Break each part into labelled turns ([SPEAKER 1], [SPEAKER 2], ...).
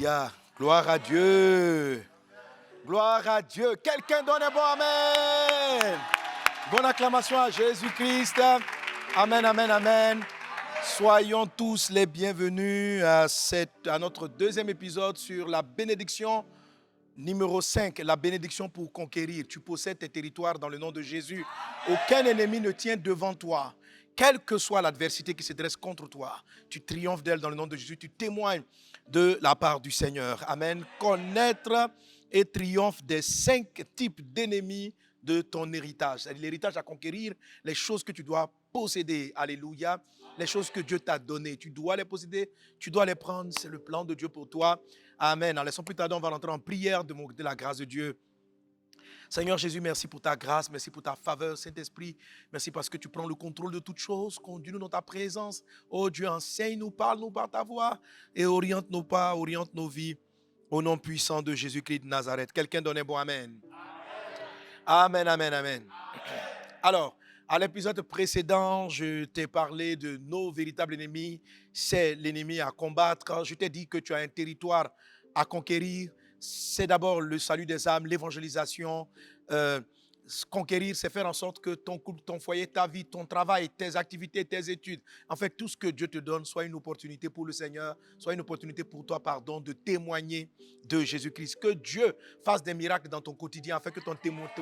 [SPEAKER 1] Alléluia. Gloire à Dieu. Gloire à Dieu. Quelqu'un donne un bon amen. Bonne acclamation à Jésus-Christ. Amen, amen, amen. Soyons tous les bienvenus à notre deuxième épisode sur la bénédiction numéro 5, la bénédiction pour conquérir. Tu possèdes tes territoires dans le nom de Jésus. Aucun ennemi ne tient devant toi. Quelle que soit l'adversité qui se dresse contre toi, tu triomphes d'elle dans le nom de Jésus. Tu témoignes de la part du Seigneur. Amen. Connaître et triomphe des 5 types d'ennemis de ton héritage. C'est-à-dire l'héritage à conquérir, les choses que tu dois posséder. Alléluia. Les choses que Dieu t'a données. Tu dois les posséder, tu dois les prendre. C'est le plan de Dieu pour toi. Amen. En laissant plus tarder, on va rentrer en prière de la grâce de Dieu. Seigneur Jésus, merci pour ta grâce, merci pour ta faveur, Saint-Esprit. Merci parce que tu prends le contrôle de toutes choses. Conduis-nous dans ta présence. Oh Dieu, enseigne-nous, parle-nous par ta voix et oriente nos pas, oriente nos vies. Au nom puissant de Jésus-Christ de Nazareth. Quelqu'un donne un bon amen. Amen, amen, amen. Alors, à l'épisode précédent, je t'ai parlé de nos véritables ennemis. C'est l'ennemi à combattre. Je t'ai dit que tu as un territoire à conquérir. C'est d'abord le salut des âmes, l'évangélisation. Conquérir, c'est faire en sorte que ton couple, ton foyer, ta vie, ton travail, tes activités, tes études, en fait, tout ce que Dieu te donne, soit une opportunité pour le Seigneur, soit une opportunité pour toi, de témoigner de Jésus-Christ. Que Dieu fasse des miracles dans ton quotidien, afin que ton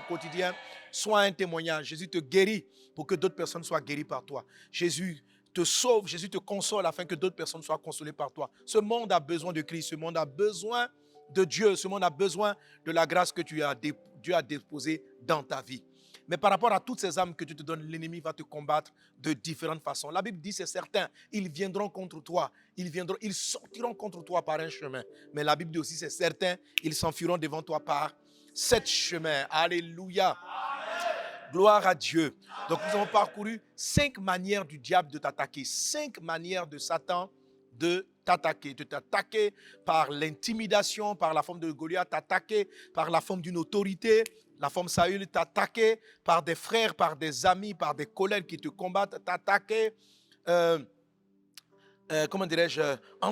[SPEAKER 1] quotidien soit un témoignage. Jésus te guérit pour que d'autres personnes soient guéries par toi. Jésus te sauve, Jésus te console afin que d'autres personnes soient consolées par toi. Ce monde a besoin de Christ, ce monde a besoin de Dieu, ce monde a besoin de la grâce que Dieu a déposée dans ta vie. Mais par rapport à toutes ces âmes que Dieu te donne, l'ennemi va te combattre de différentes façons. La Bible dit, c'est certain, ils viendront contre toi, ils sortiront contre toi par un chemin. Mais la Bible dit aussi, c'est certain, ils s'enfuiront devant toi par 7 chemins. Alléluia. Amen. Gloire à Dieu. Donc nous avons parcouru 5 manières du diable de t'attaquer, 5 manières de Satan de t'attaquer par l'intimidation, par la forme de Goliath, t'attaquer par la forme d'une autorité, la forme Saül, t'attaquer par des frères, par des amis, par des collègues qui te combattent, t'attaquer, en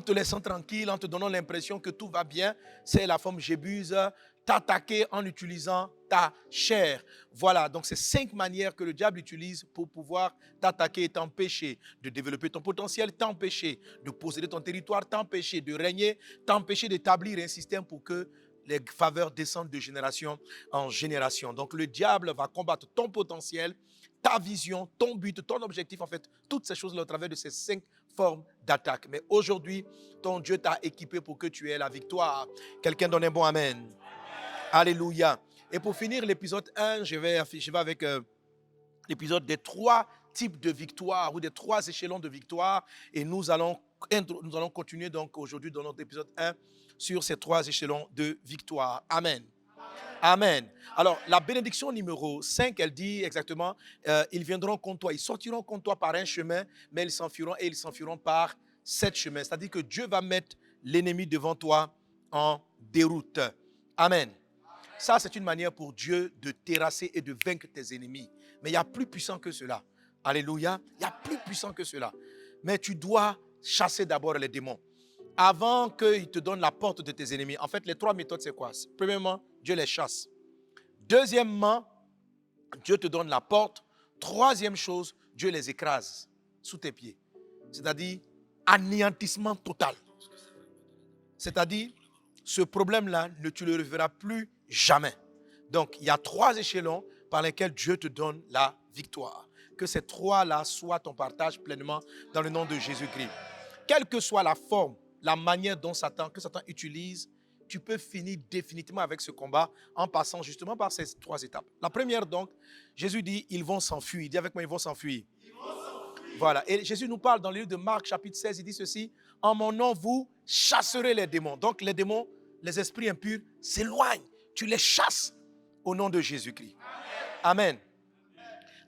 [SPEAKER 1] te laissant tranquille, en te donnant l'impression que tout va bien, c'est la forme Jébuse, t'attaquer en utilisant ta chair. Voilà, donc c'est 5 manières que le diable utilise pour pouvoir t'attaquer et t'empêcher de développer ton potentiel, t'empêcher de posséder ton territoire, t'empêcher de régner, t'empêcher d'établir un système pour que les faveurs descendent de génération en génération. Donc le diable va combattre ton potentiel, ta vision, ton but, ton objectif, en fait, toutes ces choses-là au travers de ces 5 formes d'attaque. Mais aujourd'hui, ton Dieu t'a équipé pour que tu aies la victoire. Quelqu'un donne un bon amen. Alléluia. Et pour finir l'épisode 1, je vais avec l'épisode des 3 types de victoires ou des 3 échelons de victoire. Et nous allons continuer donc aujourd'hui dans notre épisode 1 sur ces 3 échelons de victoire. Amen. Amen. Alors, la bénédiction numéro 5, elle dit exactement, ils viendront contre toi, ils sortiront contre toi par un chemin, mais ils s'enfuiront par 7 chemins. C'est-à-dire que Dieu va mettre l'ennemi devant toi en déroute. Amen. Ça, c'est une manière pour Dieu de terrasser et de vaincre tes ennemis. Mais il y a plus puissant que cela. Alléluia. Il y a plus puissant que cela. Mais tu dois chasser d'abord les démons. Avant qu'ils te donnent la porte de tes ennemis. En fait, les 3 méthodes, c'est quoi? Premièrement, Dieu les chasse. Deuxièmement, Dieu te donne la porte. Troisième chose, Dieu les écrase sous tes pieds. C'est-à-dire, anéantissement total. C'est-à-dire, ce problème-là, tu ne le reverras plus jamais. Donc, il y a 3 échelons par lesquels Dieu te donne la victoire. Que ces 3-là soient ton partage pleinement dans le nom de Jésus-Christ. Quelle que soit la forme, la manière dont Satan utilise, tu peux finir définitivement avec ce combat en passant justement par ces 3 étapes. La première donc, Jésus dit, ils vont s'enfuir. Dis avec moi, ils vont s'enfuir. Voilà. Et Jésus nous parle dans le livre de Marc, chapitre 16, il dit ceci, en mon nom, vous chasserez les démons. Donc les démons, les esprits impurs s'éloignent. Tu les chasses au nom de Jésus-Christ. Amen.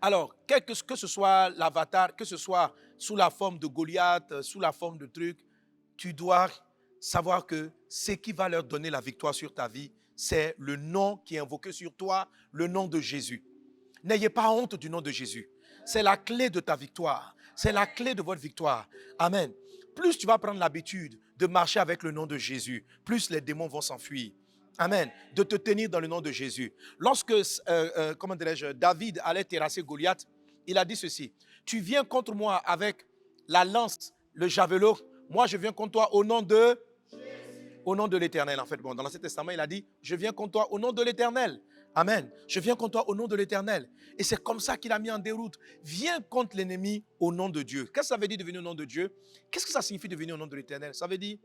[SPEAKER 1] Alors, que ce soit l'avatar, que ce soit sous la forme de Goliath, sous la forme de trucs, tu dois savoir que ce qui va leur donner la victoire sur ta vie, c'est le nom qui est invoqué sur toi, le nom de Jésus. N'ayez pas honte du nom de Jésus. C'est la clé de ta victoire. C'est la clé de votre victoire. Amen. plus tu vas prendre l'habitude de marcher avec le nom de Jésus, plus les démons vont s'enfuir. Amen. De te tenir dans le nom de Jésus. Lorsque, comment dirais-je, David allait terrasser Goliath, il a dit ceci. Tu viens contre moi avec la lance, le javelot. Moi, je viens contre toi au nom de l'Éternel. En fait, bon, dans l'Ancien Testament, il a dit, je viens contre toi au nom de l'Éternel. Amen. Je viens contre toi au nom de l'Éternel. Et c'est comme ça qu'il a mis en déroute. Viens contre l'ennemi au nom de Dieu. Qu'est-ce que ça veut dire de venir au nom de Dieu? Qu'est-ce que ça signifie de venir au nom de l'Éternel? Ça veut dire,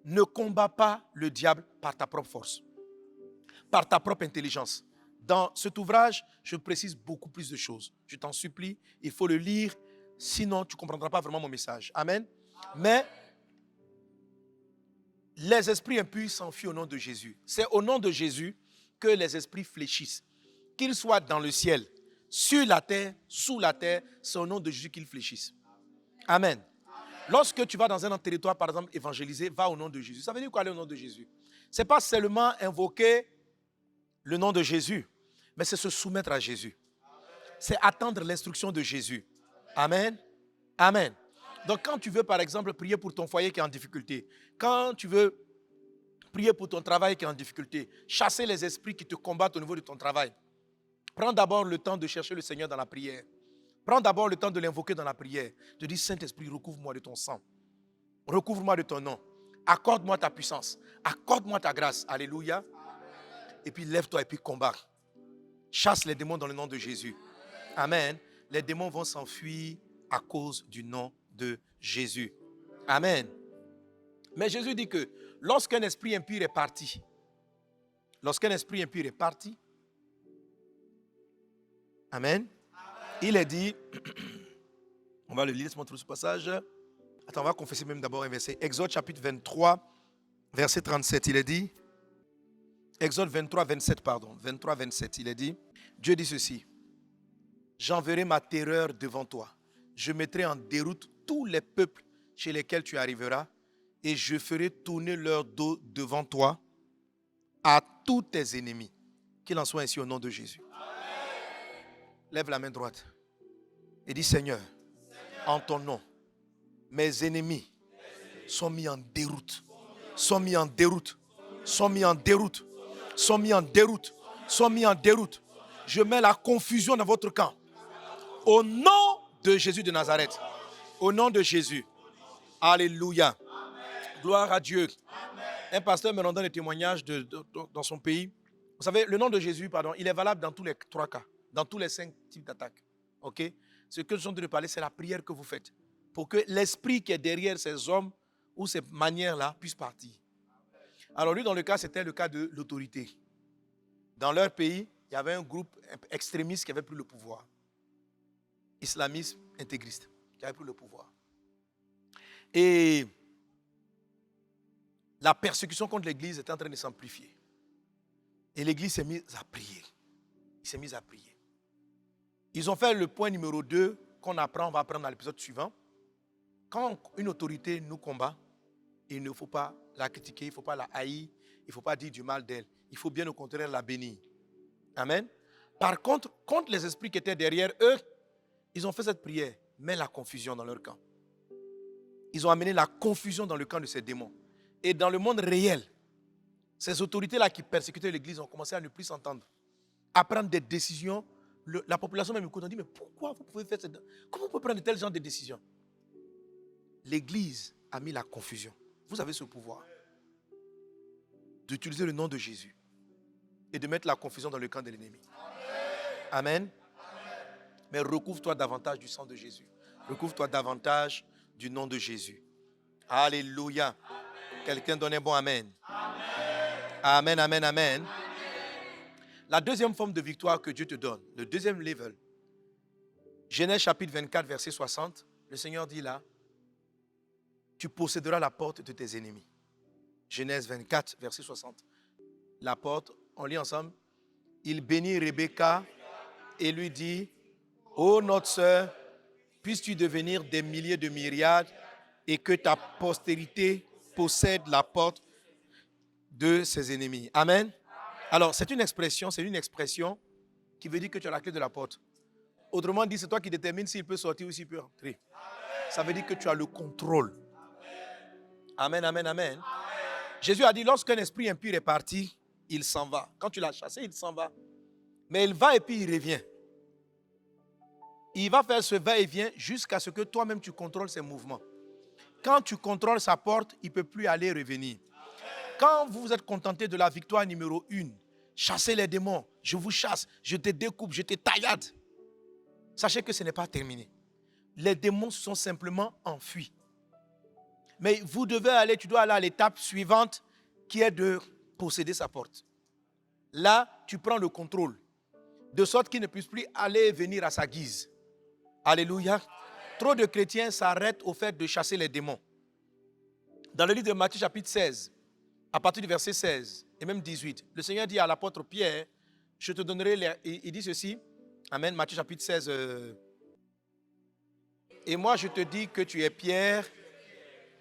[SPEAKER 1] ne combats pas le diable par ta propre force, par ta propre intelligence. Dans cet ouvrage, je précise beaucoup plus de choses. Je t'en supplie, il faut le lire, sinon tu ne comprendras pas vraiment mon message. Amen. Mais les esprits impurs s'enfuient au nom de Jésus. C'est au nom de Jésus que les esprits fléchissent. Qu'ils soient dans le ciel, sur la terre, sous la terre, c'est au nom de Jésus qu'ils fléchissent. Amen. Lorsque tu vas dans un territoire, par exemple, évangélisé, va au nom de Jésus. Ça veut dire quoi aller au nom de Jésus? Ce n'est pas seulement invoquer le nom de Jésus, mais c'est se soumettre à Jésus. C'est attendre l'instruction de Jésus. Amen. Amen. Donc quand tu veux, par exemple, prier pour ton foyer qui est en difficulté, quand tu veux prier pour ton travail qui est en difficulté, chasser les esprits qui te combattent au niveau de ton travail, prends d'abord le temps de chercher le Seigneur dans la prière. Prends d'abord le temps de l'invoquer dans la prière. De dire, Saint-Esprit, recouvre-moi de ton sang. Recouvre-moi de ton nom. Accorde-moi ta puissance. Accorde-moi ta grâce. Alléluia. Et puis lève-toi et puis combat. Chasse les démons dans le nom de Jésus. Amen. Les démons vont s'enfuir à cause du nom de Jésus. Amen. Mais Jésus dit que lorsqu'un esprit impur est parti, Amen, il est dit, on va le lire, laisse-moi trouver ce passage. Attends, on va confesser même d'abord un verset. Exode chapitre 23, verset 37, il est dit, Exode 23, 27, pardon, 23, 27, il est dit, Dieu dit ceci, j'enverrai ma terreur devant toi, je mettrai en déroute tous les peuples chez lesquels tu arriveras, et je ferai tourner leur dos devant toi à tous tes ennemis. Qu'il en soit ainsi au nom de Jésus. Lève la main droite et dis, Seigneur, en ton nom, mes ennemis sont mis en déroute, sont mis en déroute, sont mis en déroute, sont mis en déroute, sont mis en déroute. Je mets la confusion dans votre camp. Au nom de Jésus de Nazareth. Au nom de Jésus. Alléluia. Gloire à Dieu. Un pasteur me rendant des témoignages dans son pays. Vous savez, le nom de Jésus, il est valable dans tous les 3 cas, dans tous les 5 types d'attaques. Ok? Ce que je suis en train de parler, c'est la prière que vous faites pour que l'esprit qui est derrière ces hommes ou ces manières-là puisse partir. Alors lui, dans le cas, c'était le cas de l'autorité. Dans leur pays, il y avait un groupe extrémiste qui avait pris le pouvoir. Islamisme intégriste, qui avait pris le pouvoir. Et la persécution contre l'Église était en train de s'amplifier. Et l'Église s'est mise à prier. Il s'est mis à prier. Ils ont fait le point numéro 2 qu'on apprend, on va apprendre dans l'épisode suivant. Quand une autorité nous combat, il ne faut pas la critiquer, il ne faut pas la haïr, il ne faut pas dire du mal d'elle. Il faut bien au contraire la bénir. Amen. Par contre les esprits qui étaient derrière eux, ils ont fait cette prière, mais la confusion dans leur camp. Ils ont amené la confusion dans le camp de ces démons. Et dans le monde réel, ces autorités-là qui persécutaient l'Église ont commencé à ne plus s'entendre, à prendre des décisions. La population même écoute, on dit, mais pourquoi vous pouvez faire ça? Comment vous pouvez prendre de tels genre de décisions? L'Église a mis la confusion. Vous avez ce pouvoir d'utiliser le nom de Jésus et de mettre la confusion dans le camp de l'ennemi. Amen. Mais recouvre-toi davantage du sang de Jésus. Recouvre-toi davantage du nom de Jésus. Alléluia. Quelqu'un donne un bon amen. Amen, amen, amen. La deuxième forme de victoire que Dieu te donne, le deuxième level, Genèse chapitre 24, verset 60, le Seigneur dit là, tu posséderas la porte de tes ennemis. Genèse 24, verset 60. La porte, on lit ensemble. Il bénit Rebecca et lui dit, ô notre sœur, puisses-tu devenir des milliers de myriades et que ta postérité possède la porte de ses ennemis. Amen. Alors, c'est une expression qui veut dire que tu as la clé de la porte. Autrement dit, c'est toi qui détermines s'il peut sortir ou s'il peut entrer. Ça veut dire que tu as le contrôle. Amen, amen, amen. Jésus a dit, lorsqu'un esprit impur est parti, il s'en va. Quand tu l'as chassé, il s'en va. Mais il va et puis il revient. Il va faire ce va-et-vient jusqu'à ce que toi-même tu contrôles ses mouvements. Quand tu contrôles sa porte, il ne peut plus aller et revenir. Quand vous vous êtes contenté de la victoire numéro 1, chassez les démons, je vous chasse, je te découpe, je te taillade. Sachez que ce n'est pas terminé. Les démons se sont simplement enfuis. Mais tu dois aller à l'étape suivante qui est de posséder sa porte. Là, tu prends le contrôle, de sorte qu'il ne puisse plus aller et venir à sa guise. Alléluia. Trop de chrétiens s'arrêtent au fait de chasser les démons. Dans le livre de Matthieu chapitre 16, à partir du verset 16 et même 18, le Seigneur dit à l'apôtre Pierre, je te donnerai, il dit ceci, Amen, Matthieu chapitre 16, et moi je te dis que tu es Pierre,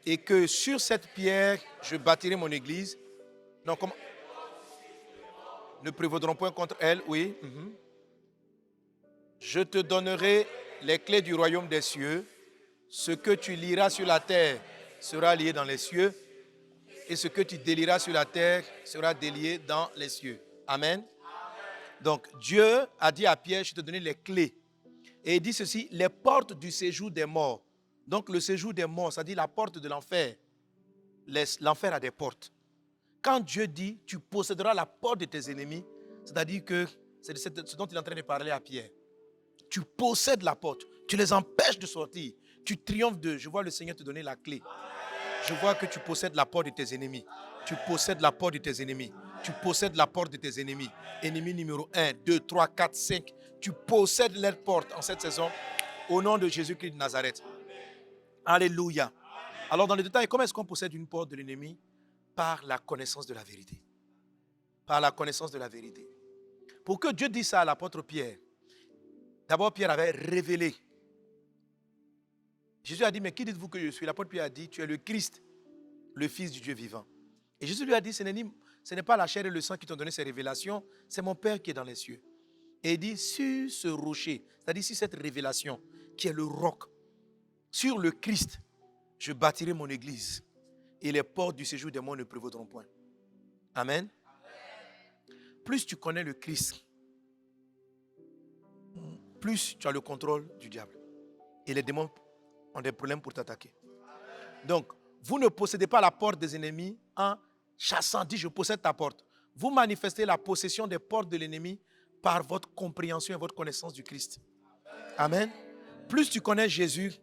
[SPEAKER 1] et que sur cette pierre, je bâtirai mon église. Non, comment? Ne prévaudront point contre elle, oui. Je te donnerai les clés du royaume des cieux. Ce que tu liras sur la terre sera lié dans les cieux. Et ce que tu délieras sur la terre sera délié dans les cieux. Amen. Donc, Dieu a dit à Pierre, je te donne les clés. Et il dit ceci, les portes du séjour des morts. Donc, le séjour des morts, c'est-à-dire la porte de l'enfer. L'enfer a des portes. Quand Dieu dit, tu posséderas la porte de tes ennemis, c'est-à-dire que c'est ce dont il est en train de parler à Pierre. Tu possèdes la porte. Tu les empêches de sortir. Tu triomphes d'eux. Je vois le Seigneur te donner la clé. Je vois que tu possèdes la porte de tes ennemis. Tu possèdes la porte de tes ennemis. Tu possèdes la porte de tes ennemis. Ennemi numéro 1, 2, 3, 4, 5. Tu possèdes leur porte en cette saison au nom de Jésus-Christ de Nazareth. Alléluia. Alors dans le détail, comment est-ce qu'on possède une porte de l'ennemi? Par la connaissance de la vérité. Par la connaissance de la vérité. Pour que Dieu dise ça à l'apôtre Pierre, d'abord Pierre avait révélé. Jésus a dit, mais qui dites-vous que je suis? L'apôtre Pierre a dit, tu es le Christ, le Fils du Dieu vivant. Et Jésus lui a dit, ce n'est pas la chair et le sang qui t'ont donné ces révélations, c'est mon Père qui est dans les cieux. Et il dit, sur ce rocher, c'est-à-dire sur cette révélation, qui est le roc, sur le Christ, je bâtirai mon église. Et les portes du séjour des morts ne prévaudront point. Amen. Plus tu connais le Christ, plus tu as le contrôle du diable. Et les démons ont des problèmes pour t'attaquer. Donc, vous ne possédez pas la porte des ennemis en chassant. Dis, je possède ta porte. Vous manifestez la possession des portes de l'ennemi par votre compréhension et votre connaissance du Christ. Amen. Plus tu connais Jésus,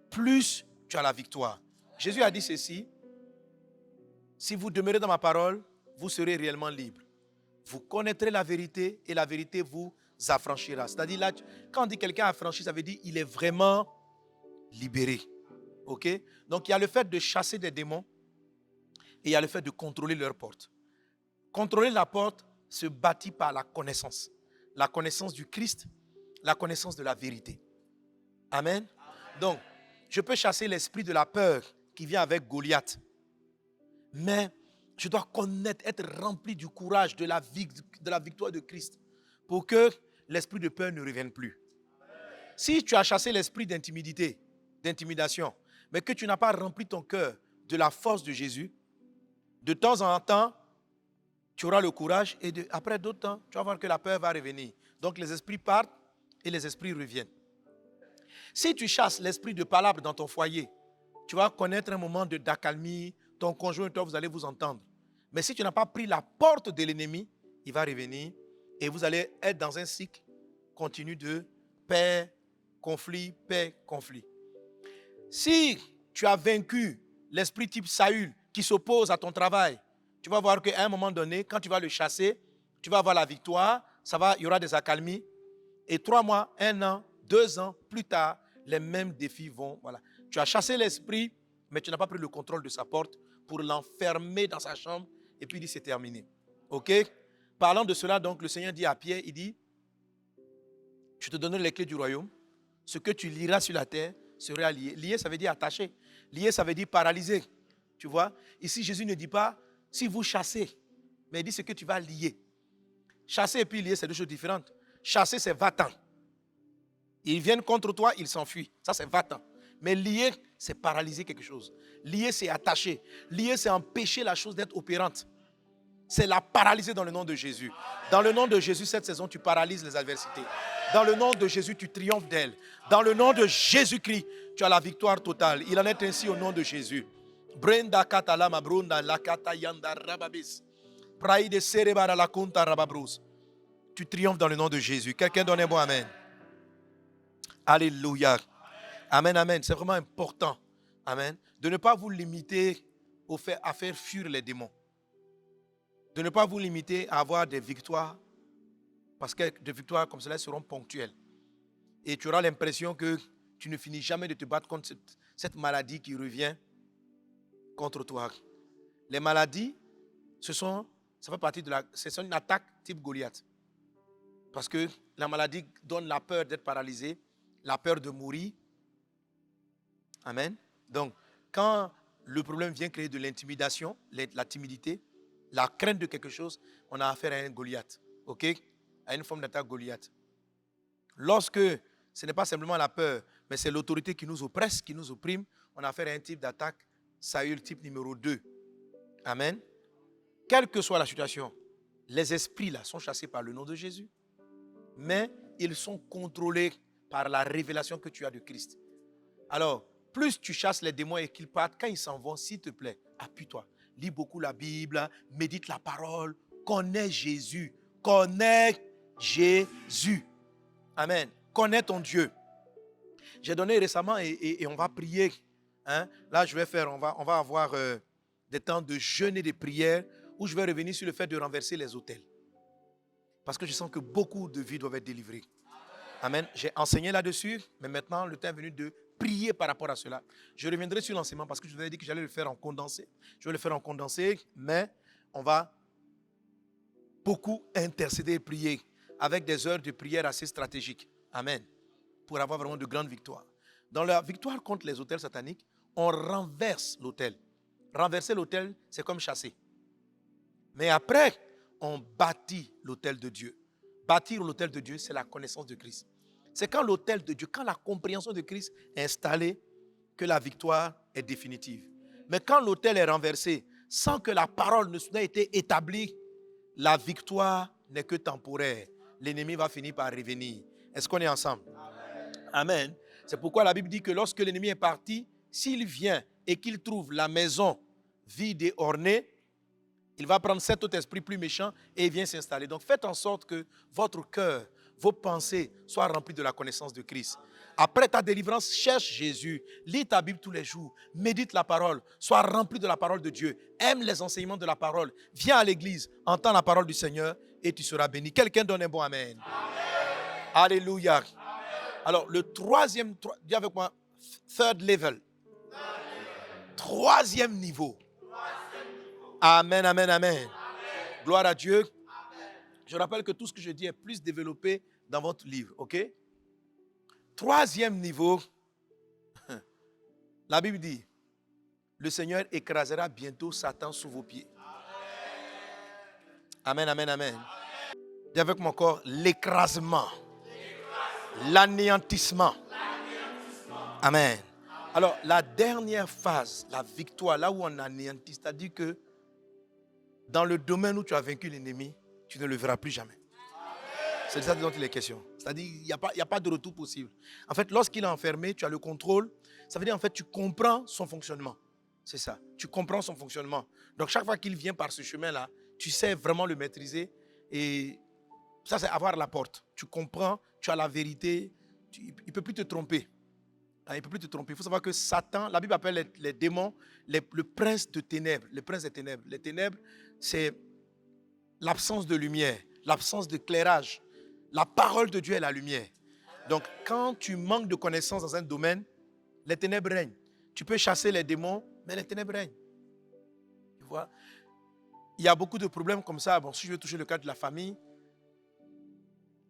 [SPEAKER 1] plus tu as la victoire. Jésus a dit ceci, si vous demeurez dans ma parole, vous serez réellement libre. Vous connaîtrez la vérité et la vérité vous affranchira. C'est-à-dire là, quand on dit quelqu'un affranchi, ça veut dire qu'il est vraiment libéré. Ok? Donc il y a le fait de chasser des démons et il y a le fait de contrôler leurs portes. Contrôler la porte se bâtit par la connaissance. La connaissance du Christ, la connaissance de la vérité. Amen. Donc, je peux chasser l'esprit de la peur qui vient avec Goliath. Mais je dois connaître, être rempli du courage, de la victoire de Christ pour que l'esprit de peur ne revienne plus. Si tu as chassé l'esprit d'intimidation, mais que tu n'as pas rempli ton cœur de la force de Jésus, de temps en temps, tu auras le courage et après d'autres temps, tu vas voir que la peur va revenir. Donc les esprits partent et les esprits reviennent. Si tu chasses l'esprit de palabre dans ton foyer, tu vas connaître un moment d'accalmie, ton conjoint et toi, vous allez vous entendre. Mais si tu n'as pas pris la porte de l'ennemi, il va revenir et vous allez être dans un cycle continu de paix, conflit, paix, conflit. Si tu as vaincu l'esprit type Saül qui s'oppose à ton travail, tu vas voir qu'à un moment donné, quand tu vas le chasser, tu vas avoir la victoire, il y aura des accalmies. Et 3 mois, 1 an, 2 ans plus tard, les mêmes défis vont. Voilà. Tu as chassé l'esprit, mais tu n'as pas pris le contrôle de sa porte pour l'enfermer dans sa chambre et puis il dit c'est terminé. Ok? Parlant de cela, donc, le Seigneur dit à Pierre, il dit, je te donnerai les clés du royaume. Ce que tu liras sur la terre sera lié. Lié, ça veut dire attaché. Lié, ça veut dire paralysé. Tu vois? Ici, Jésus ne dit pas, si vous chassez, mais il dit ce que tu vas lier. Chasser et puis lier, c'est 2 choses différentes. Chasser, c'est va-t'en. Ils viennent contre toi, ils s'enfuient. Ça, c'est va-t'en. Mais lier, c'est paralyser quelque chose. Lier, c'est attacher. Lier, c'est empêcher la chose d'être opérante. C'est la paralyser dans le nom de Jésus. Dans le nom de Jésus, cette saison, tu paralyses les adversités. Dans le nom de Jésus, tu triomphes d'elles. Dans le nom de Jésus-Christ, tu as la victoire totale. Il en est ainsi au nom de Jésus. Brenda katalama brunda la katayanda rababis. Praide serebara la kunta rababrus. Tu triomphes dans le nom de Jésus. Quelqu'un donne un bon amen. Alléluia. Amen, amen. C'est vraiment important. Amen. De ne pas vous limiter à faire fuir les démons. De ne pas vous limiter à avoir des victoires, parce que des victoires comme cela seront ponctuelles. Et tu auras l'impression que tu ne finis jamais de te battre contre cette maladie qui revient contre toi. Les maladies, ça fait partie c'est une attaque type Goliath. Parce que la maladie donne la peur d'être paralysé, la peur de mourir. Amen. Donc, quand le problème vient créer de l'intimidation, la timidité, la crainte de quelque chose, on a affaire à un Goliath, ok? À une forme d'attaque Goliath. Lorsque ce n'est pas simplement la peur, mais c'est l'autorité qui nous oppresse, qui nous opprime, on a affaire à un type d'attaque, Saül type numéro 2. Amen. Quelle que soit la situation, les esprits là sont chassés par le nom de Jésus, mais ils sont contrôlés par la révélation que tu as de Christ. Alors, plus tu chasses les démons et qu'ils partent, quand ils s'en vont, s'il te plaît, appuie-toi. Lis beaucoup la Bible, médite la parole, connais Jésus. Connais Jésus. Amen. Connais ton Dieu. J'ai donné récemment et on va prier. Hein? Là, on va avoir des temps de jeûne et de prière où je vais revenir sur le fait de renverser les autels. Parce que je sens que beaucoup de vies doivent être délivrées. Amen. J'ai enseigné là-dessus, mais maintenant, le temps est venu de prier par rapport à cela. Je reviendrai sur l'enseignement parce que je vous avais dit que j'allais le faire en condensé. Je vais le faire en condensé, mais on va beaucoup intercéder et prier avec des heures de prière assez stratégiques. Amen. Pour avoir vraiment de grandes victoires. Dans la victoire contre les autels sataniques, on renverse l'autel. Renverser l'autel, c'est comme chasser. Mais après, on bâtit l'autel de Dieu. Bâtir l'autel de Dieu, c'est la connaissance de Christ. C'est quand l'autel de Dieu, quand la compréhension de Christ est installée, que la victoire est définitive. Mais quand l'autel est renversé, sans que la parole n'ait été établie, la victoire n'est que temporaire. L'ennemi va finir par revenir. Est-ce qu'on est ensemble? Amen. C'est pourquoi la Bible dit que lorsque l'ennemi est parti, s'il vient et qu'il trouve la maison vide et ornée, il va prendre cet autre esprit plus méchant et il vient s'installer. Donc faites en sorte que votre cœur, vos pensées soient remplies de la connaissance de Christ. Après ta délivrance, cherche Jésus, lis ta Bible tous les jours, médite la parole, sois rempli de la parole de Dieu, aime les enseignements de la parole, viens à l'église, entends la parole du Seigneur et tu seras béni. Quelqu'un donne un bon amen. Amen. Alléluia. Amen. Alors le troisième, dis avec moi, third level. Troisième niveau. Amen, amen, amen. Amen. Gloire à Dieu. Amen. Je rappelle que tout ce que je dis est plus développé dans votre livre, ok? Troisième niveau, la Bible dit, le Seigneur écrasera bientôt Satan sous vos pieds. Amen, amen, amen. Dis avec mon corps, l'écrasement, l'anéantissement. Amen. Alors, la dernière phase, la victoire, là où on anéantit, c'est-à-dire que dans le domaine où tu as vaincu l'ennemi, tu ne le verras plus jamais. C'est de ça dont il est question. C'est-à-dire qu'il n'y a pas de retour possible. En fait, lorsqu'il est enfermé, tu as le contrôle. Ça veut dire en fait, tu comprends son fonctionnement. C'est ça. Tu comprends son fonctionnement. Donc, chaque fois qu'il vient par ce chemin-là, tu sais vraiment le maîtriser. Et ça, c'est avoir la porte. Tu comprends, tu as la vérité. Il ne peut plus te tromper. Il ne peut plus te tromper. Il faut savoir que Satan, la Bible appelle les démons le prince de ténèbres. Le prince des ténèbres. Les ténèbres, c'est l'absence de lumière, l'absence d'éclairage. La parole de Dieu est la lumière. Donc, quand tu manques de connaissances dans un domaine, les ténèbres règnent. Tu peux chasser les démons, mais les ténèbres règnent. Tu vois? Il y a beaucoup de problèmes comme ça. Bon, si je veux toucher le cas de la famille,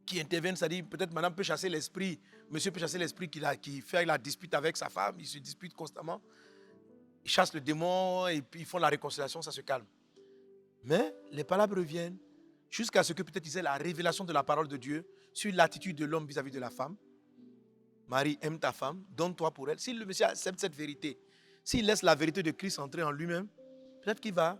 [SPEAKER 1] qui interviennent, c'est-à-dire peut-être madame peut chasser l'esprit, monsieur peut chasser l'esprit qui fait la dispute avec sa femme, ils se disputent constamment. Ils chassent le démon et puis ils font la réconciliation, ça se calme. Mais les palabres reviennent jusqu'à ce que peut-être ils aient la révélation de la parole de Dieu sur l'attitude de l'homme vis-à-vis de la femme. Marie, aime ta femme, donne-toi pour elle. Si le monsieur accepte cette vérité, s'il laisse la vérité de Christ entrer en lui-même, peut-être qu'il va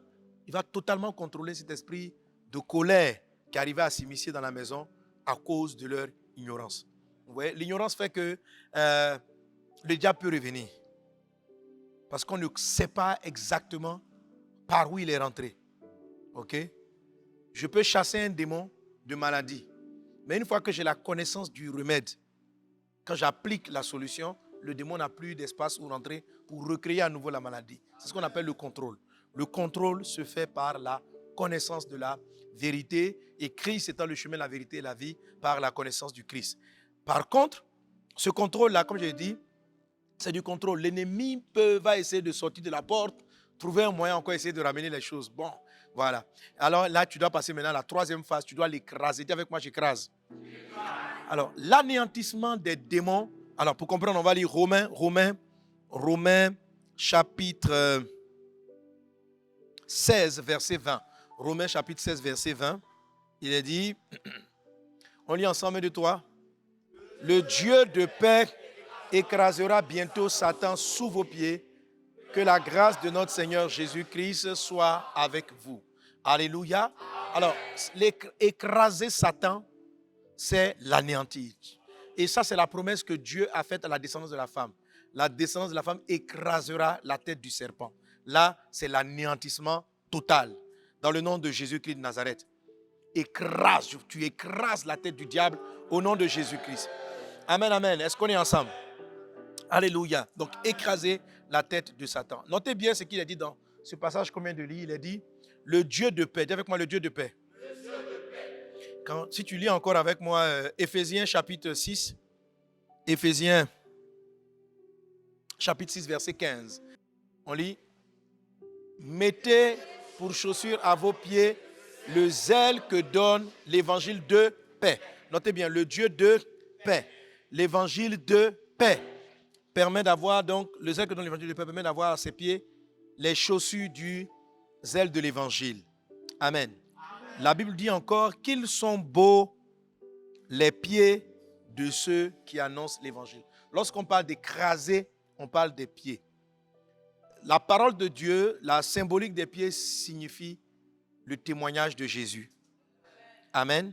[SPEAKER 1] totalement contrôler cet esprit de colère qui arrivait à s'immiscer dans la maison à cause de leur ignorance. Vous voyez, l'ignorance fait que le diable peut revenir. Parce qu'on ne sait pas exactement par où il est rentré. Ok? Je peux chasser un démon de maladie. Mais une fois que j'ai la connaissance du remède, quand j'applique la solution, le démon n'a plus d'espace où rentrer pour recréer à nouveau la maladie. C'est ce qu'on appelle le contrôle. Le contrôle se fait par la connaissance de la vérité et Christ étant le chemin, la vérité et la vie par la connaissance du Christ. Par contre, ce contrôle-là, comme je l'ai dit, c'est du contrôle. L'ennemi va essayer de sortir de la porte, trouver un moyen encore, essayer de ramener les choses. Bon, voilà. Alors là, tu dois passer maintenant à la troisième phase. Tu dois l'écraser. Dis avec moi, j'écrase. Alors, l'anéantissement des démons. Alors, pour comprendre, on va lire Romains chapitre 16, verset 20. Romains chapitre 16, verset 20. Il est dit, on lit ensemble de toi. Le Dieu de paix écrasera bientôt Satan sous vos pieds. Que la grâce de notre Seigneur Jésus-Christ soit avec vous. Alléluia. Alors, écraser Satan, c'est l'anéantir. Et ça, c'est la promesse que Dieu a faite à la descendance de la femme. La descendance de la femme écrasera la tête du serpent. Là, c'est l'anéantissement total. Dans le nom de Jésus-Christ de Nazareth. Tu écrases la tête du diable au nom de Jésus-Christ. Amen, amen. Est-ce qu'on est ensemble? Alléluia. Donc, écraser la tête de Satan. Notez bien ce qu'il a dit dans ce passage qu'on vient de lire. Il a dit, le Dieu de paix. Dis avec moi, le Dieu de paix. Si tu lis encore avec moi Éphésiens chapitre 6, Éphésiens chapitre 6, verset 15. On lit, mettez pour chaussure à vos pieds le zèle que donne l'évangile de paix. Notez bien, le Dieu de paix. L'évangile de paix permet d'avoir donc, le zèle que donne l'évangile de paix permet d'avoir à ses pieds les chaussures du zèle de l'évangile. Amen. La Bible dit encore qu'ils sont beaux les pieds de ceux qui annoncent l'évangile. Lorsqu'on parle d'écraser, on parle des pieds. La parole de Dieu, la symbolique des pieds signifie le témoignage de Jésus. Amen.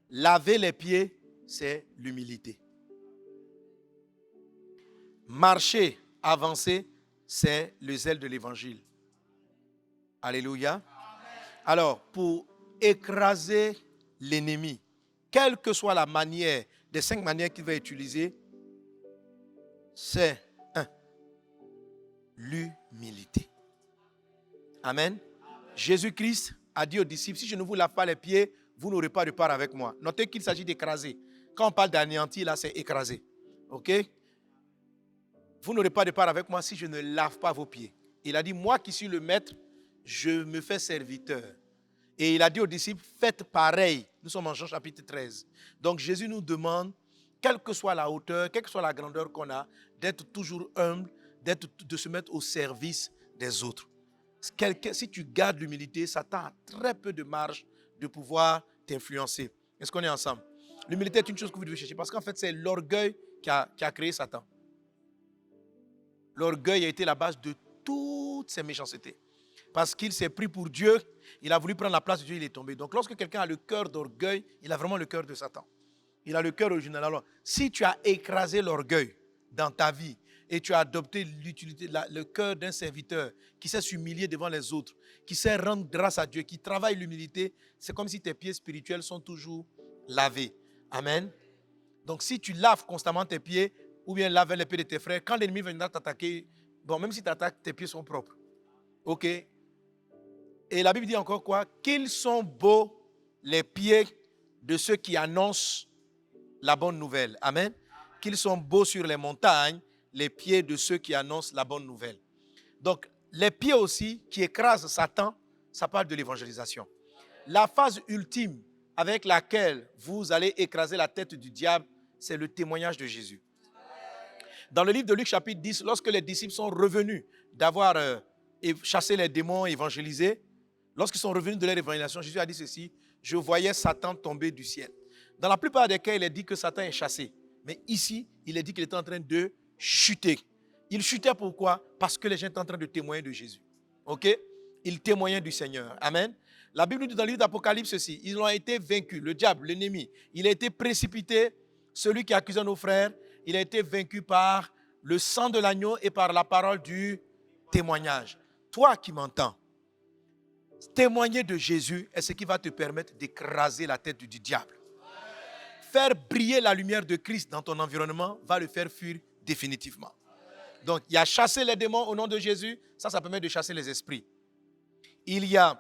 [SPEAKER 1] Laver les pieds, c'est l'humilité. Marcher, avancer, c'est le zèle de l'évangile. Alléluia. Alors, pour écraser l'ennemi, quelle que soit la manière, des 5 manières qu'il va utiliser, c'est 1. L'humilité. Amen. Jésus-Christ a dit aux disciples, si je ne vous lave pas les pieds, vous n'aurez pas de part avec moi. Notez qu'il s'agit d'écraser. Quand on parle d'anéantir, là, c'est écraser. OK? Vous n'aurez pas de part avec moi si je ne lave pas vos pieds. Il a dit, moi qui suis le maître, je me fais serviteur. Et il a dit aux disciples, faites pareil. Nous sommes en Jean chapitre 13. Donc Jésus nous demande, quelle que soit la hauteur, quelle que soit la grandeur qu'on a, d'être toujours humble, de se mettre au service des autres. Si tu gardes l'humilité, Satan a très peu de marge de pouvoir t'influencer. Est-ce qu'on est ensemble? L'humilité est une chose que vous devez chercher parce qu'en fait, c'est l'orgueil qui a créé Satan. L'orgueil a été la base de toutes ces méchancetés. Parce qu'il s'est pris pour Dieu, il a voulu prendre la place de Dieu, il est tombé. Donc lorsque quelqu'un a le cœur d'orgueil, il a vraiment le cœur de Satan. Il a le cœur original. Alors, si tu as écrasé l'orgueil dans ta vie et tu as adopté l'utilité, le cœur d'un serviteur qui sait s'humilier devant les autres, qui sait rendre grâce à Dieu, qui travaille l'humilité, c'est comme si tes pieds spirituels sont toujours lavés. Amen. Donc si tu laves constamment tes pieds ou bien laves les pieds de tes frères, quand l'ennemi viendra t'attaquer, bon, même si tu attaques, tes pieds sont propres. OK? Et la Bible dit encore quoi? Qu'ils sont beaux les pieds de ceux qui annoncent la bonne nouvelle. Amen. Qu'ils sont beaux sur les montagnes, les pieds de ceux qui annoncent la bonne nouvelle. Donc, les pieds aussi qui écrasent Satan, ça parle de l'évangélisation. La phase ultime avec laquelle vous allez écraser la tête du diable, c'est le témoignage de Jésus. Dans le livre de Luc chapitre 10, lorsque les disciples sont revenus d'avoir chassé les démons, évangélisé, lorsqu'ils sont revenus de leur évangélisation, Jésus a dit ceci, je voyais Satan tomber du ciel. Dans la plupart des cas, il est dit que Satan est chassé. Mais ici, il est dit qu'il était en train de chuter. Il chutait pourquoi? Parce que les gens étaient en train de témoigner de Jésus. Ok? Ils témoignaient du Seigneur. Amen. La Bible dit dans le livre d'Apocalypse ceci. Ils ont été vaincus. Le diable, l'ennemi, il a été précipité. Celui qui accusait nos frères, il a été vaincu par le sang de l'agneau et par la parole du témoignage. Toi qui m'entends, témoigner de Jésus est ce qui va te permettre d'écraser la tête du diable. Faire briller la lumière de Christ dans ton environnement va le faire fuir définitivement. Donc, il y a chasser les démons au nom de Jésus. Ça permet de chasser les esprits. Il y a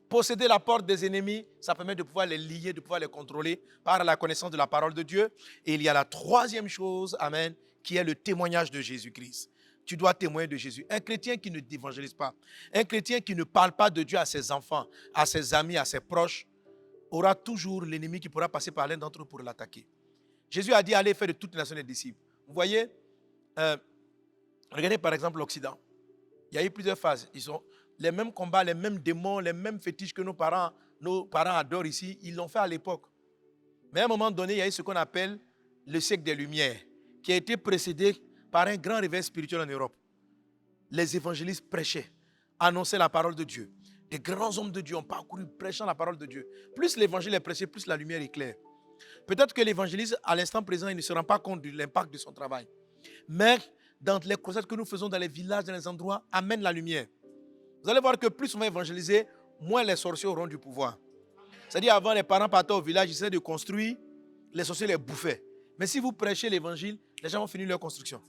[SPEAKER 1] posséder la porte des ennemis. Ça permet de pouvoir les lier, de pouvoir les contrôler par la connaissance de la parole de Dieu. Et il y a la troisième chose, amen, qui est le témoignage de Jésus-Christ. Tu dois témoigner de Jésus. Un chrétien qui ne t'évangélise pas, un chrétien qui ne parle pas de Dieu à ses enfants, à ses amis, à ses proches, aura toujours l'ennemi qui pourra passer par l'un d'entre eux pour l'attaquer. Jésus a dit, allez faire de toutes les nations des disciples. Vous voyez, regardez par exemple l'Occident. Il y a eu plusieurs phases. Ils ont les mêmes combats, les mêmes démons, les mêmes fétiches que nos parents adorent ici. Ils l'ont fait à l'époque. Mais à un moment donné, il y a eu ce qu'on appelle le siècle des Lumières, qui a été précédé par un grand réveil spirituel en Europe. Les évangélistes prêchaient, annonçaient la parole de Dieu. Des grands hommes de Dieu ont parcouru prêchant la parole de Dieu. Plus l'évangile est prêché, plus la lumière éclaire. Peut-être que l'évangéliste, à l'instant présent, il ne se rend pas compte de l'impact de son travail. Mais dans les croisades que nous faisons dans les villages, dans les endroits, amène la lumière. Vous allez voir que plus on va évangéliser, moins les sorciers auront du pouvoir. C'est-à-dire, avant, les parents partaient au village, ils essayaient de construire, les sorciers les bouffaient. Mais si vous prêchez l'évangile, les gens vont finir leur construction.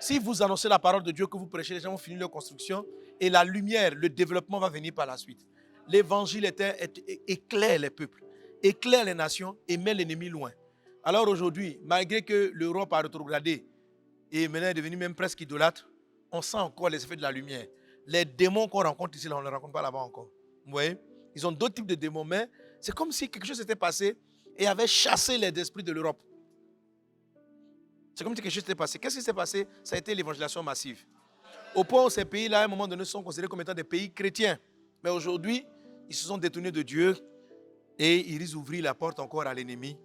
[SPEAKER 1] Si vous annoncez la parole de Dieu que vous prêchez, les gens vont finir leur construction et la lumière, le développement va venir par la suite. L'évangile éclaire les peuples, éclaire les nations et met l'ennemi loin. Alors aujourd'hui, malgré que l'Europe a rétrogradé et maintenant est devenue même presque idolâtre, on sent encore les effets de la lumière. Les démons qu'on rencontre ici, là, on ne les rencontre pas là-bas encore. Vous voyez? Ils ont d'autres types de démons, mais c'est comme si quelque chose s'était passé et avait chassé les esprits de l'Europe. C'est comme si quelque chose s'était passé. Qu'est-ce qui s'est passé? Ça a été l'évangélisation massive. Au point où ces pays-là, à un moment donné, sont considérés comme étant des pays chrétiens. Mais aujourd'hui, ils se sont détournés de Dieu et ils risquent d'ouvrir la porte encore à l'ennemi.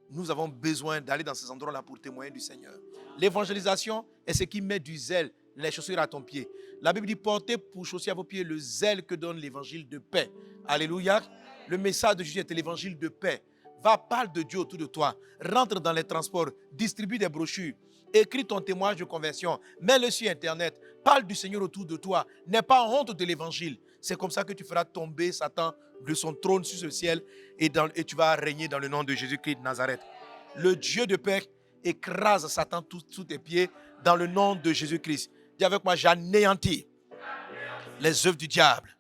[SPEAKER 1] Nous avons besoin d'aller dans ces endroits-là pour témoigner du Seigneur. L'évangélisation est ce qui met du zèle, les chaussures à ton pied. La Bible dit, portez pour chaussures à vos pieds le zèle que donne l'évangile de paix. Alléluia. Le message de Jésus est l'évangile de paix. Va, parle de Dieu autour de toi. Rentre dans les transports, distribue des brochures, écris ton témoignage de conversion, mets-le sur Internet, parle du Seigneur autour de toi. N'aie pas honte de l'évangile. C'est comme ça que tu feras tomber Satan de son trône sur ce ciel et tu vas régner dans le nom de Jésus-Christ de Nazareth. Le Dieu de paix écrase Satan sous tes pieds dans le nom de Jésus-Christ. Dis avec moi, j'anéantis les œuvres du diable.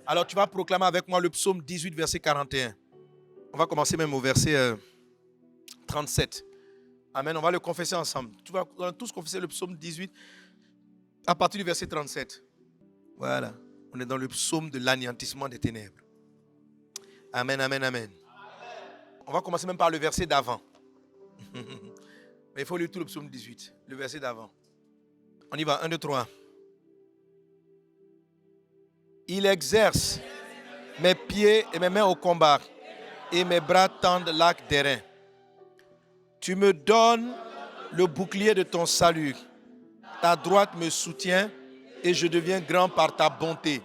[SPEAKER 1] Alors tu vas proclamer avec moi le psaume 18, verset 41. On va commencer même au verset 37. Amen, on va le confesser ensemble. On va tous confesser le psaume 18 à partir du verset 37. Voilà, on est dans le psaume de l'anéantissement des ténèbres. Amen, amen, amen. On va commencer même par le verset d'avant. Mais il faut lire tout le psaume 18, le verset d'avant. On y va, 1, 2, 3. Il exerce mes pieds et mes mains au combat, et mes bras tendent l'arc d'airain. Tu me donnes le bouclier de ton salut. Ta droite me soutient et je deviens grand par ta bonté.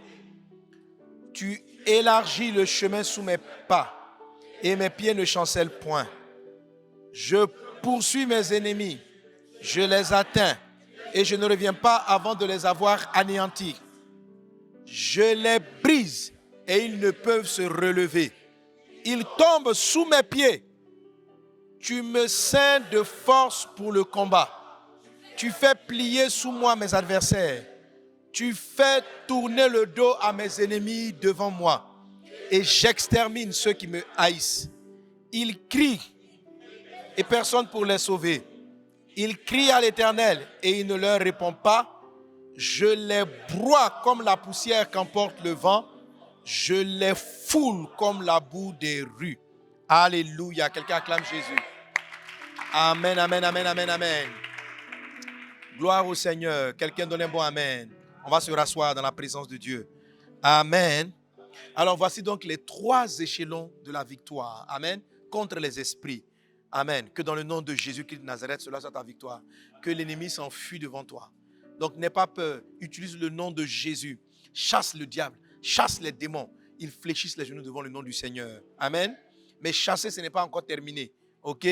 [SPEAKER 1] Tu élargis le chemin sous mes pas et mes pieds ne chancellent point. Je poursuis mes ennemis, je les atteins et je ne reviens pas avant de les avoir anéantis. Je les brise et ils ne peuvent se relever. Ils tombent sous mes pieds. Tu me ceins de force pour le combat. Tu fais plier sous moi mes adversaires. Tu fais tourner le dos à mes ennemis devant moi. Et j'extermine ceux qui me haïssent. Ils crient et personne pour les sauver. Ils crient à l'Éternel et il ne leur répond pas. Je les broie comme la poussière qu'emporte le vent. Je les foule comme la boue des rues. Alléluia. Quelqu'un acclame Jésus. Amen, amen, amen, amen, amen. Gloire au Seigneur. Quelqu'un donne un bon amen. On va se rasseoir dans la présence de Dieu. Amen. Alors voici donc les 3 échelons de la victoire. Amen. Contre les esprits. Amen. Que dans le nom de Jésus-Christ de Nazareth, cela soit ta victoire. Que l'ennemi s'enfuit devant toi. Donc n'aie pas peur. Utilise le nom de Jésus. Chasse le diable. Chasse les démons. Ils fléchissent les genoux devant le nom du Seigneur. Amen. Mais chasser, ce n'est pas encore terminé. Ok?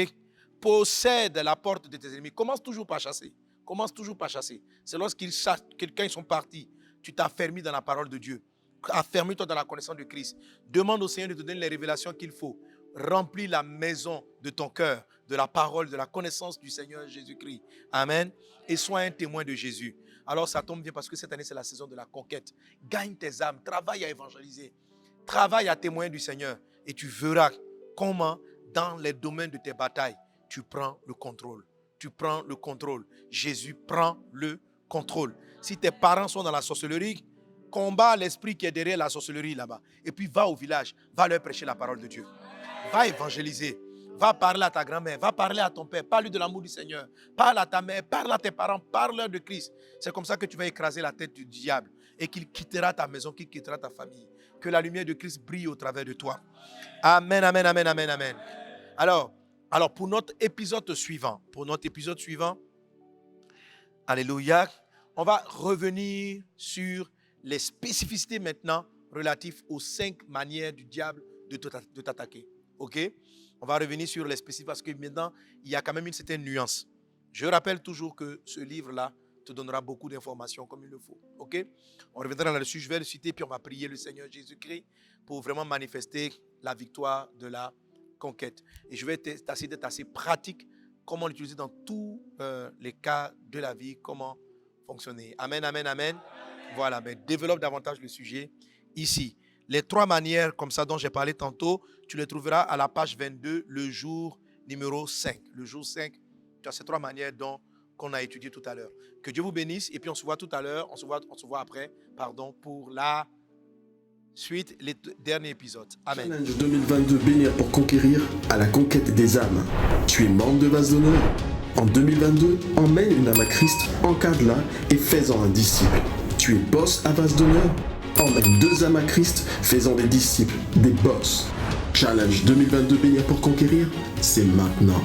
[SPEAKER 1] Possède la porte de tes ennemis. Commence toujours par chasser. Commence toujours par chasser. C'est lorsqu'ils chassent, quand ils sont partis, tu t'affermis dans la parole de Dieu. Affermis-toi dans la connaissance de Christ. Demande au Seigneur de te donner les révélations qu'il faut. Remplis la maison de ton cœur, de la parole, de la connaissance du Seigneur Jésus-Christ. Amen. Et sois un témoin de Jésus. Alors ça tombe bien parce que cette année, c'est la saison de la conquête. Gagne tes âmes. Travaille à évangéliser. Travaille à témoigner du Seigneur. Et tu verras comment, dans les domaines de tes batailles, tu prends le contrôle. Tu prends le contrôle. Jésus prend le contrôle. Si tes parents sont dans la sorcellerie, combat l'esprit qui est derrière la sorcellerie là-bas. Et puis va au village, va leur prêcher la parole de Dieu. Va évangéliser. Va parler à ta grand-mère, va parler à ton père, parle de l'amour du Seigneur. Parle à ta mère, parle à tes parents, parle-leur de Christ. C'est comme ça que tu vas écraser la tête du diable et qu'il quittera ta maison, qu'il quittera ta famille. Que la lumière de Christ brille au travers de toi. Amen, amen, amen, amen, amen. Alors pour notre épisode suivant, alléluia, on va revenir sur les spécificités maintenant relatives aux 5 manières du diable de t'attaquer. Ok? On va revenir sur les spécificités parce que maintenant, il y a quand même une certaine nuance. Je rappelle toujours que ce livre-là te donnera beaucoup d'informations comme il le faut. Ok? On reviendra là-dessus, je vais le citer, puis on va prier le Seigneur Jésus-Christ pour vraiment manifester la victoire de la conquête. Et je vais essayer d'être assez pratique, comment l'utiliser dans tous les cas de la vie, comment fonctionner. Amen, amen, amen. Voilà, mais développe davantage le sujet ici. Les 3 manières comme ça dont j'ai parlé tantôt, tu les trouveras à la page 22, le jour numéro 5. Le jour 5, tu as ces 3 manières qu'on a étudiées tout à l'heure. Que Dieu vous bénisse et puis on se voit tout à l'heure, on se voit après, pour la suite, les derniers épisodes. Amen.
[SPEAKER 2] Challenge 2022, bénir pour conquérir à la conquête des âmes. Tu es membre de Vase d'honneur. En 2022, emmène une âme à Christ, encadre-la et fais-en un disciple. Tu es boss à Vase d'honneur. Emmène 2 âmes à Christ, faisant des disciples, des boss. Challenge 2022, bénir pour conquérir, c'est maintenant.